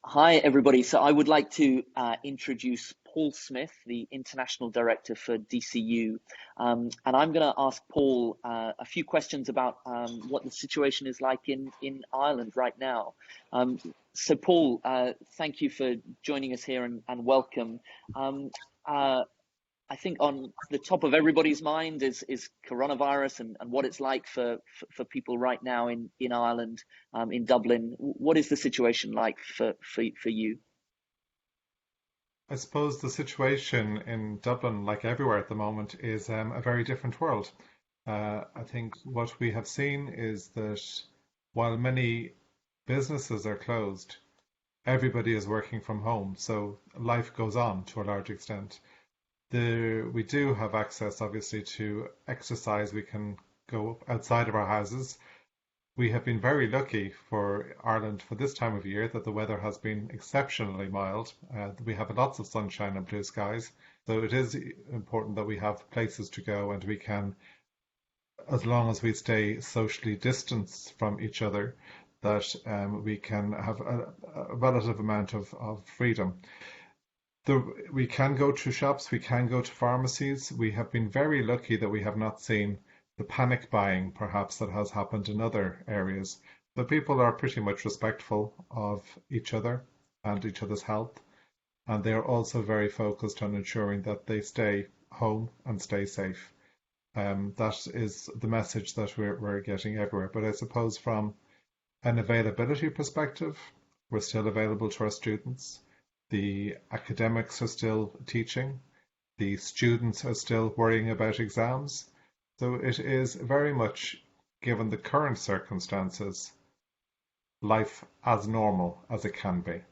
Hi, everybody. So I would like to introduce Paul Smith, the International Director for DCU. And I'm going to ask Paul a few questions about what the situation is like in Ireland right now. So Paul, thank you for joining us here and welcome. Um, uh, I think on the top of everybody's mind is coronavirus and what it's like for people right now in Ireland, in Dublin. What is the situation like for you? I suppose the situation in Dublin, like everywhere at the moment, is a very different world. I think what we have seen is that while many businesses are closed, everybody is working from home, so life goes on to a large extent. We do have access, obviously, to exercise. We can go outside of our houses. We have been very lucky for Ireland for this time of year that the weather has been exceptionally mild. We have lots of sunshine and blue skies. So it is important that we have places to go and we can, as long as we stay socially distanced from each other, that we can have a relative amount of freedom. We can go to shops, we can go to pharmacies. We have been very lucky that we have not seen the panic buying, perhaps, that has happened in other areas. The people are pretty much respectful of each other and each other's health, and they are also very focused on ensuring that they stay home and stay safe. That is the message that we're getting everywhere. But I suppose from an availability perspective, we're still available to our students. The academics are still teaching. The students are still worrying about exams. So it is very much, given the current circumstances, life as normal as it can be.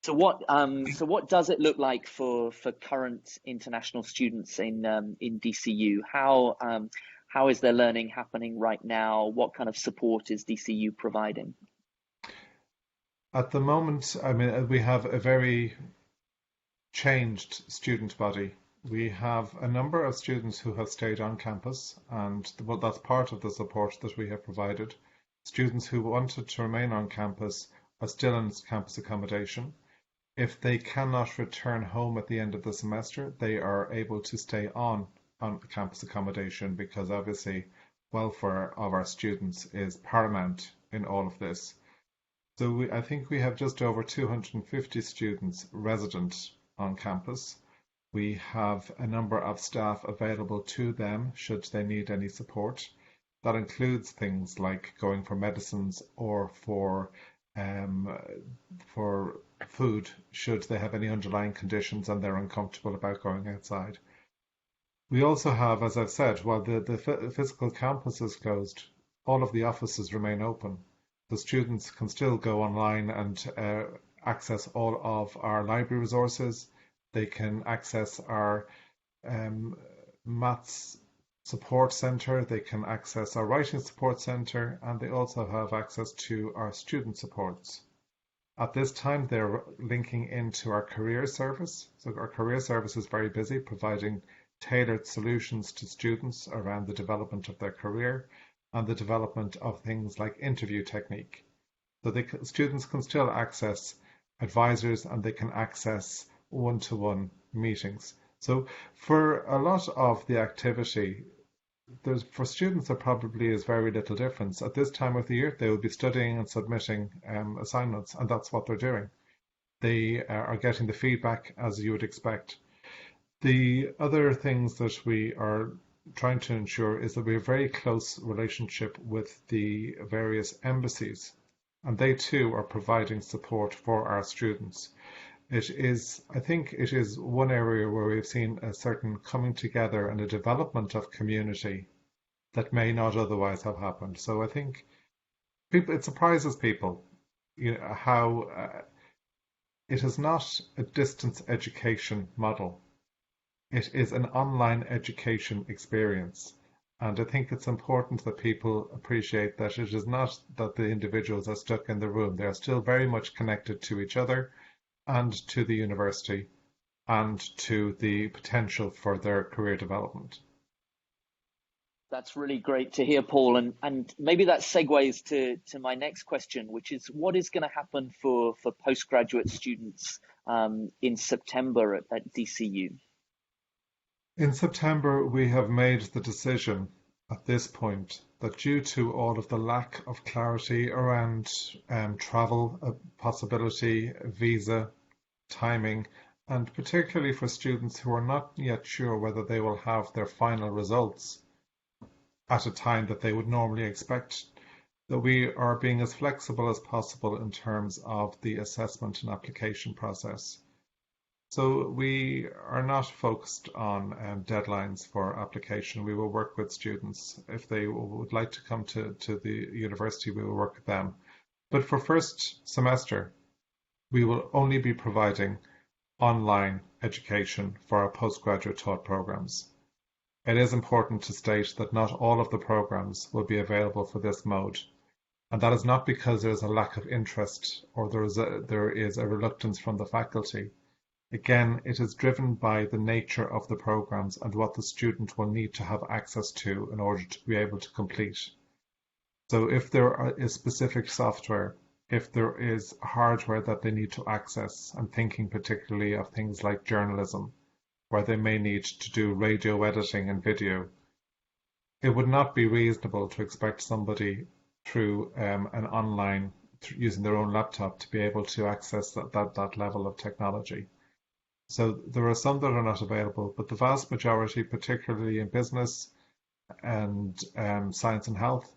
So what does it look like for current international students in DCU? How is their learning happening right now? What kind of support is DCU providing? At the moment, I mean, we have a very changed student body. We have a number of students who have stayed on campus, and well, that's part of the support that we have provided. Students who wanted to remain on campus are still in campus accommodation. If they cannot return home at the end of the semester, they are able to stay on campus accommodation because obviously welfare of our students is paramount in all of this. So I think we have just over 250 students resident on campus. We have a number of staff available to them should they need any support. That includes things like going for medicines or um, for food should they have any underlying conditions and they're uncomfortable about going outside. We also have, as I've said, while the physical campus is closed, all of the offices remain open. The students can still go online and access all of our library resources. They can access our um, maths support centre, they can access our writing support centre, and they also have access to our student supports. At this time, they're linking into our career service. So our career service is very busy providing tailored solutions to students around the development of their career and the development of things like interview technique. So students can still access advisors and they can access one-to-one meetings. So for a lot of the activity, for students there probably is very little difference. At this time of the year, they will be studying and submitting assignments, and that's what they're doing. They are getting the feedback as you would expect. The other things that we are trying to ensure is that we have a very close relationship with the various embassies, and they too are providing support for our students. I think it is one area where we've seen a certain coming together and a development of community that may not otherwise have happened. So I think it surprises people, how it is not a distance education model. It is an online education experience. And I think it's important that people appreciate that it is not that the individuals are stuck in the room. They are still very much connected to each other and to the university and to the potential for their career development. That's really great to hear, Paul. And maybe that segues to my next question, which is what is going to happen for postgraduate students in September at DCU? In September, we have made the decision at this point that due to all of the lack of clarity around travel possibility, visa, timing, and particularly for students who are not yet sure whether they will have their final results at a time that they would normally expect, that we are being as flexible as possible in terms of the assessment and application process. So we are not focused on deadlines for application. We will work with students. If they would like to come to the university, we will work with them. But for first semester, we will only be providing online education for our postgraduate taught programs. It is important to state that not all of the programs will be available for this mode. And that is not because there is a lack of interest or there is a reluctance from the faculty. Again, it is driven by the nature of the programs and what the student will need to have access to in order to be able to complete. So if there is specific software, if there is hardware that they need to access, I'm thinking particularly of things like journalism, where they may need to do radio editing and video, it would not be reasonable to expect somebody through an online, using their own laptop, to be able to access that level of technology. So there are some that are not available, but the vast majority, particularly in business and science and health,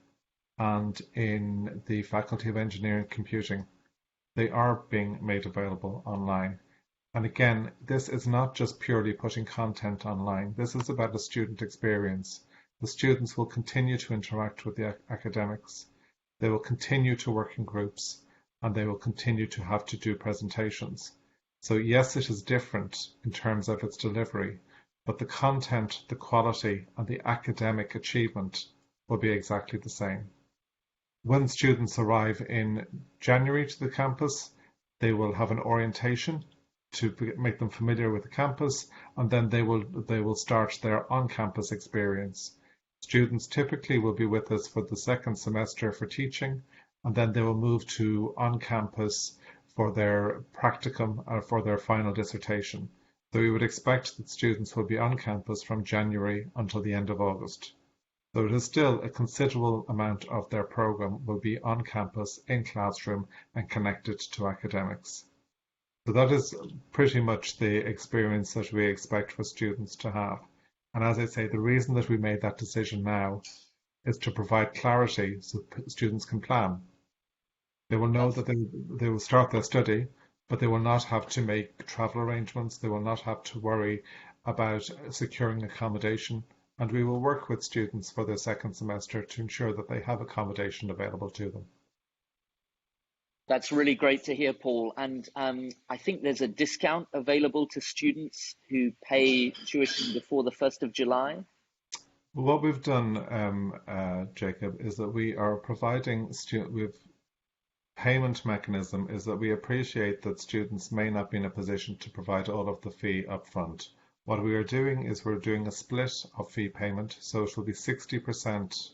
and in the Faculty of Engineering and Computing, they are being made available online. And again, this is not just purely putting content online. This is about a student experience. The students will continue to interact with the academics. They will continue to work in groups, and they will continue to have to do presentations. So yes, it is different in terms of its delivery, but the content, the quality, and the academic achievement will be exactly the same. When students arrive in January to the campus, they will have an orientation to make them familiar with the campus, and then they will start their on-campus experience. Students typically will be with us for the second semester for teaching, and then they will move to on-campus for their practicum or for their final dissertation. So we would expect that students will be on campus from January until the end of August. So it is still a considerable amount of their program will be on campus, in classroom, and connected to academics. So that is pretty much the experience that we expect for students to have. And as I say, the reason that we made that decision now is to provide clarity so students can plan. They will know that they will start their study, but they will not have to make travel arrangements. They will not have to worry about securing accommodation. And we will work with students for their second semester to ensure that they have accommodation available to them. That's really great to hear, Paul. And I think there's a discount available to students who pay tuition before the 1st of July. What we've done, Jacob, is that we are providing payment mechanism is that we appreciate that students may not be in a position to provide all of the fee upfront. What we are doing is we're doing a split of fee payment, so it will be 60%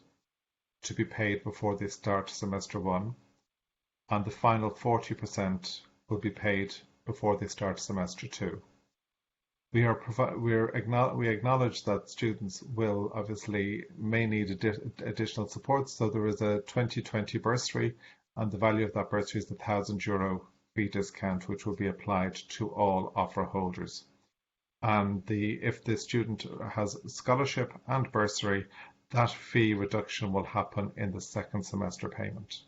to be paid before they start semester 1, and the final 40% will be paid before they start semester 2. We acknowledge that students will obviously may need additional support, so there is a 2020 bursary, and the value of that bursary is the €1,000 fee discount, which will be applied to all offer holders. And if the student has scholarship and bursary, that fee reduction will happen in the second semester payment.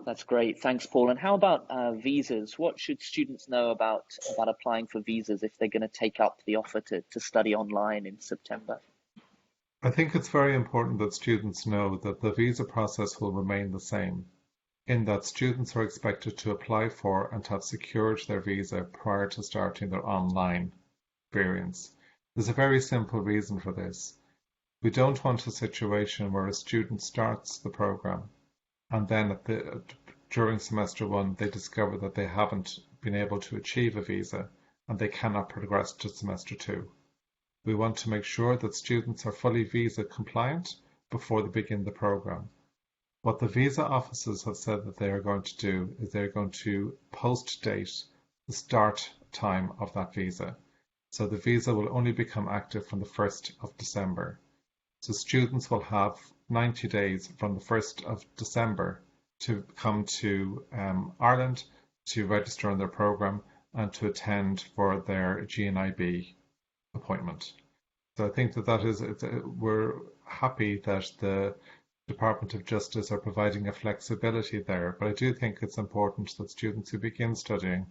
That's great. Thanks, Paul. And how about visas? What should students know about applying for visas if they're going to take up the offer to study online in September? I think it's very important that students know that the visa process will remain the same, in that students are expected to apply for and have secured their visa prior to starting their online experience. There's a very simple reason for this. We don't want a situation where a student starts the program and then during semester 1 they discover that they haven't been able to achieve a visa and they cannot progress to semester 2. We want to make sure that students are fully visa compliant before they begin the program. What the visa offices have said that they are going to do is they're going to post-date the start time of that visa. So the visa will only become active from the 1st of December. So students will have 90 days from the 1st of December to come to Ireland to register on their program and to attend for their GNIB appointment. So I think we're happy that the Department of Justice are providing a flexibility there, but I do think it's important that students who begin studying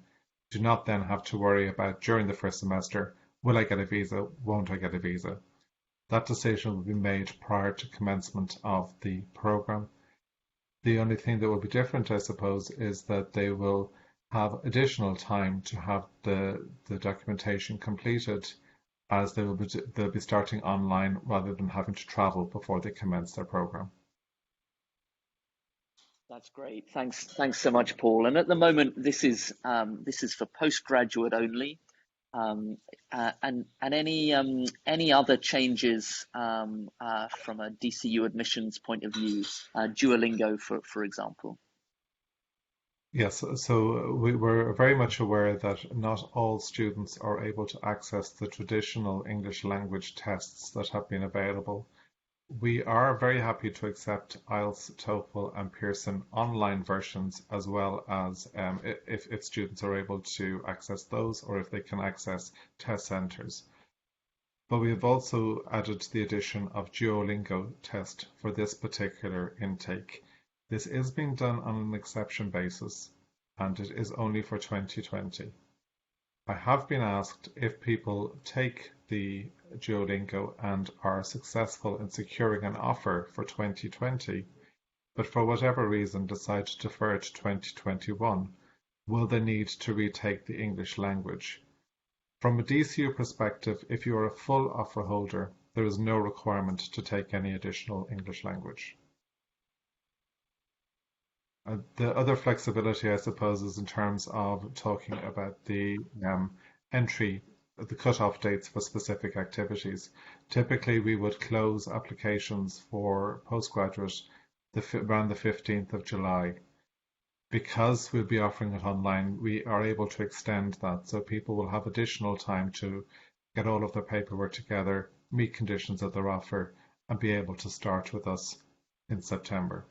do not then have to worry about during the first semester, will I get a visa, won't I get a visa? That decision will be made prior to commencement of the program. The only thing that will be different, I suppose, is that they will have additional time to have the documentation completed, as they'll be starting online rather than having to travel before they commence their program. That's great. Thanks so much, Paul. And at the moment, this is for postgraduate only. And any other changes from a DCU admissions point of view, Duolingo, for example? Yes, so we're very much aware that not all students are able to access the traditional English language tests that have been available. We are very happy to accept IELTS, TOEFL and Pearson online versions, as well as if students are able to access those, or if they can access test centres. But we have also added the addition of Duolingo test for this particular intake. This is being done on an exception basis, and it is only for 2020. I have been asked if people take the Duolingo and are successful in securing an offer for 2020, but for whatever reason decide to defer to 2021, will they need to retake the English language? From a DCU perspective, if you are a full offer holder, there is no requirement to take any additional English language. The other flexibility, I suppose, is in terms of talking about the entry, the cut-off dates for specific activities. Typically, we would close applications for postgraduate around the 15th of July. Because we'll be offering it online, we are able to extend that, so people will have additional time to get all of their paperwork together, meet conditions of their offer, and be able to start with us in September.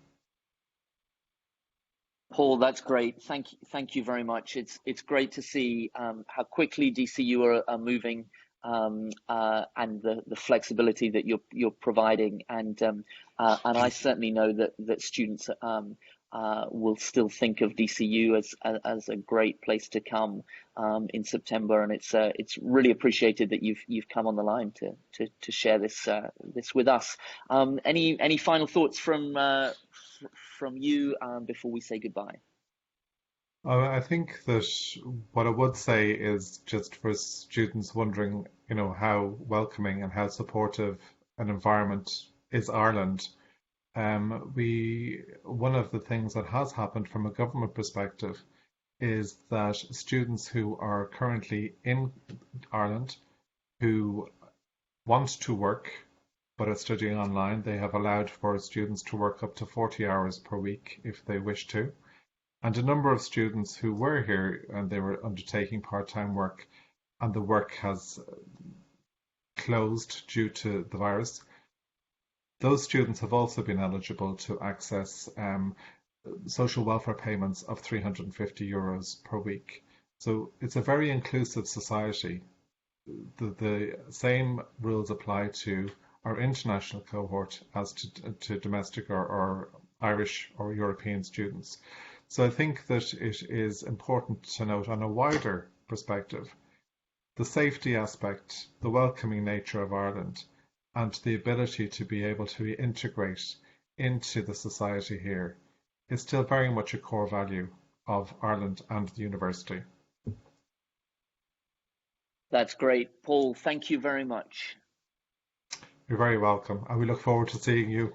Paul, that's great. Thank you very much. It's great to see how quickly DCU are moving, and the flexibility that you're providing, and I certainly know that students will still think of DCU as a great place to come in September, and it's really appreciated that you've come on the line to share this with us. Any final thoughts from you before we say goodbye? I think that what I would say is, just for students wondering, how welcoming and how supportive an environment is Ireland. One of the things that has happened from a government perspective is that students who are currently in Ireland who want to work but are studying online, they have allowed for students to work up to 40 hours per week if they wish to. And a number of students who were here and they were undertaking part-time work and the work has closed due to the virus, those students have also been eligible to access social welfare payments of €350 per week. So it's a very inclusive society. The same rules apply to our international cohort as to domestic or Irish or European students. So I think that it is important to note, on a wider perspective, the safety aspect, the welcoming nature of Ireland, and the ability to be able to integrate into the society here is still very much a core value of Ireland and the university. That's great. Paul, thank you very much. You're very welcome, and we look forward to seeing you